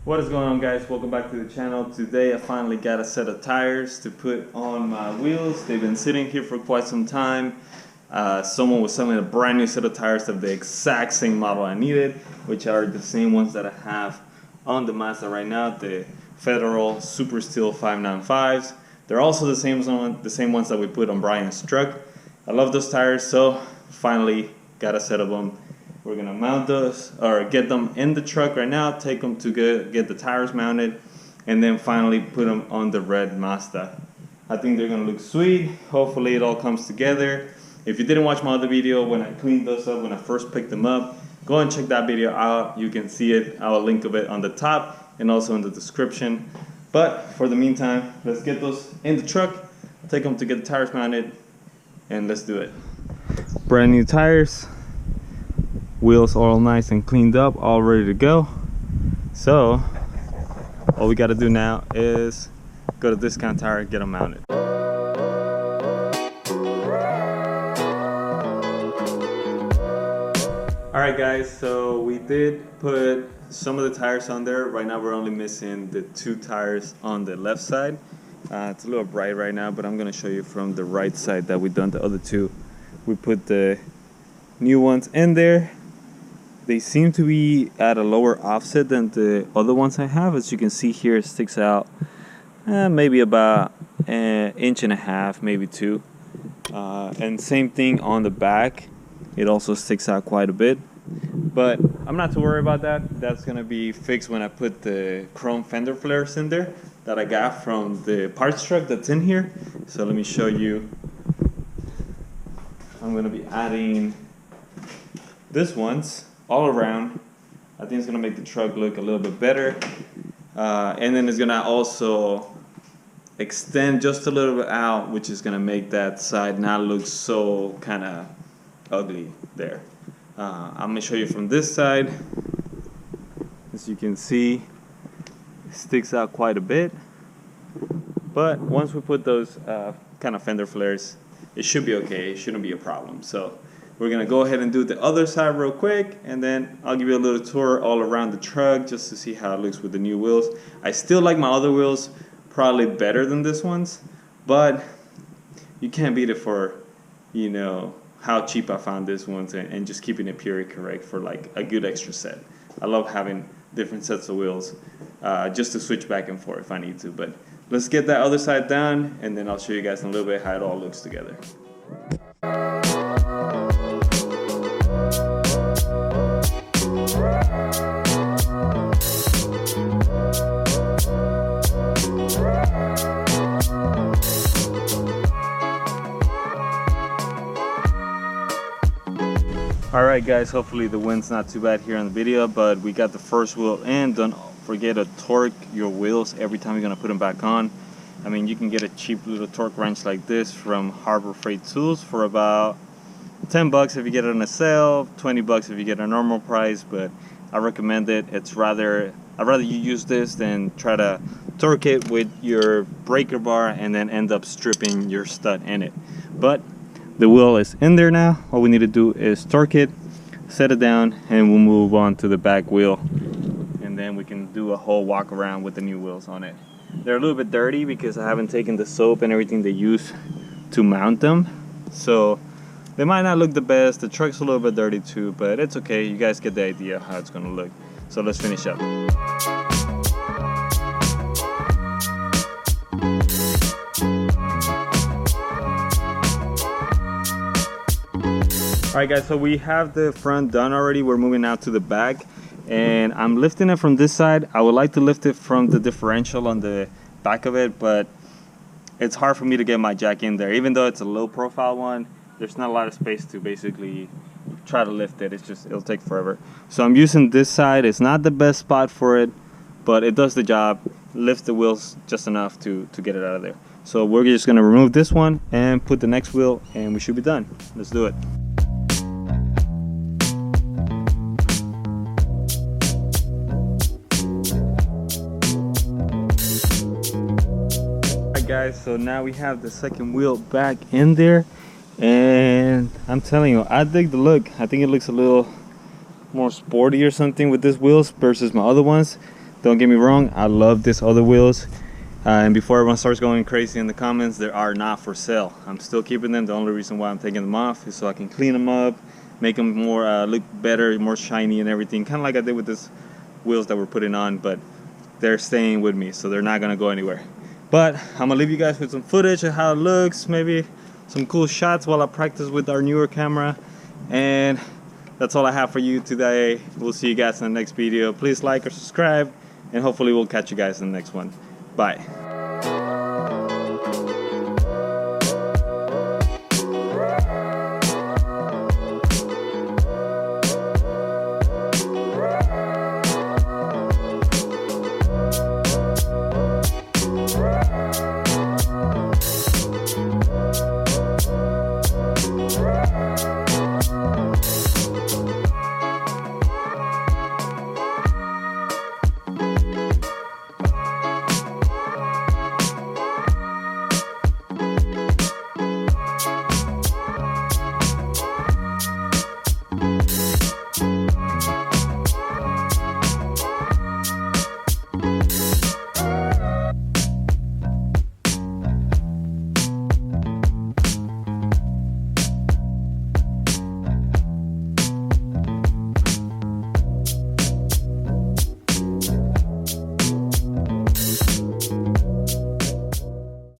What is going on, guys? Welcome back to the channel. Today I finally got a set of tires to put on my wheels. They've been sitting here for quite some time. Someone was selling a brand new set of tires of the exact same model I needed, which are the same ones that I have on the Mazda right now, the Federal Super Steel 595s. They're also the same ones that we put on Brian's truck. I love those tires, so finally got a set of them. We're gonna mount those, or get them in the truck right now, take them to get the tires mounted, and then finally put them on the red Mazda. I think they're gonna look sweet. Hopefully it all comes together. If you didn't watch my other video when I cleaned those up, when I first picked them up, go and check that video out. You can see it. I'll link of it on the top and also in the description. But for the meantime, let's get those in the truck, take them to get the tires mounted, and let's do it. Brand new tires. Wheels all nice and cleaned up, all ready to go. So all we got to do now is go to Discount Tire and get them mounted. Alright guys, so we did put some of the tires on there. Right now we're only missing the 2 tires on the left side. It's a little bright right now, but I'm going to show you from the right side that we've done the other 2. We put the new ones in there. They seem to be at a lower offset than the other ones I have. As you can see here, it sticks out maybe about an inch and a half, maybe 2. And same thing on the back. It also sticks out quite a bit. But I'm not too worried about that. That's going to be fixed when I put the chrome fender flares in there that I got from the parts truck that's in here. So let me show you. I'm going to be adding this ones all around. I think it's gonna make the truck look a little bit better, and then it's gonna also extend just a little bit out, which is gonna make that side not look so kind of ugly there. I'm gonna show you from this side. As you can see, it sticks out quite a bit, but once we put those kind of fender flares, it should be okay. It shouldn't be a problem. So we're gonna go ahead and do the other side real quick, and then I'll give you a little tour all around the truck just to see how it looks with the new wheels. I still like my other wheels probably better than this ones, but you can't beat it for, you know, how cheap I found this ones, and just keeping it period correct for like a good extra set. I love having different sets of wheels just to switch back and forth if I need to. But let's get that other side done, and then I'll show you guys in a little bit how it all looks together. Alright guys, hopefully the wind's not too bad here on the video, but we got the first wheel in. Don't forget to torque your wheels every time you're going to put them back on. I mean, you can get a cheap little torque wrench like this from Harbor Freight Tools for about 10 bucks if you get it on a sale, 20 bucks if you get a normal price, but I recommend it. I'd rather you use this than try to torque it with your breaker bar and then end up stripping your stud in it. But the wheel is in there now. All we need to do is torque it, set it down, and we'll move on to the back wheel, and then we can do a whole walk around with the new wheels on it. They're a little bit dirty because I haven't taken the soap and everything they use to mount them, so they might not look the best. The truck's a little bit dirty too, but it's okay. You guys get the idea how it's gonna look. So let's finish up. Alright guys, so we have the front done already. We're moving out to the back, and I'm lifting it from this side. I would like to lift it from the differential on the back of it, but it's hard for me to get my jack in there. Even though it's a low profile one, there's not a lot of space to basically try to lift it. It'll take forever. So I'm using this side. It's not the best spot for it, but it does the job. Lifts the wheels just enough to get it out of there. So we're just gonna remove this one and put the next wheel, and we should be done. Let's do it. Guys, so now we have the second wheel back in there, and I'm telling you, I dig the look. I think it looks a little more sporty or something with these wheels versus my other ones. Don't get me wrong, I love these other wheels. And before everyone starts going crazy in the comments, they are not for sale. I'm still keeping them. The only reason why I'm taking them off is so I can clean them up, make them more look better, more shiny and everything, kind of like I did with this wheels that we're putting on. But they're staying with me, so they're not gonna go anywhere. But I'm gonna leave you guys with some footage of how it looks, maybe some cool shots while I practice with our newer camera. And that's all I have for you today. We'll see you guys in the next video. Please like or subscribe, and hopefully we'll catch you guys in the next one. Bye.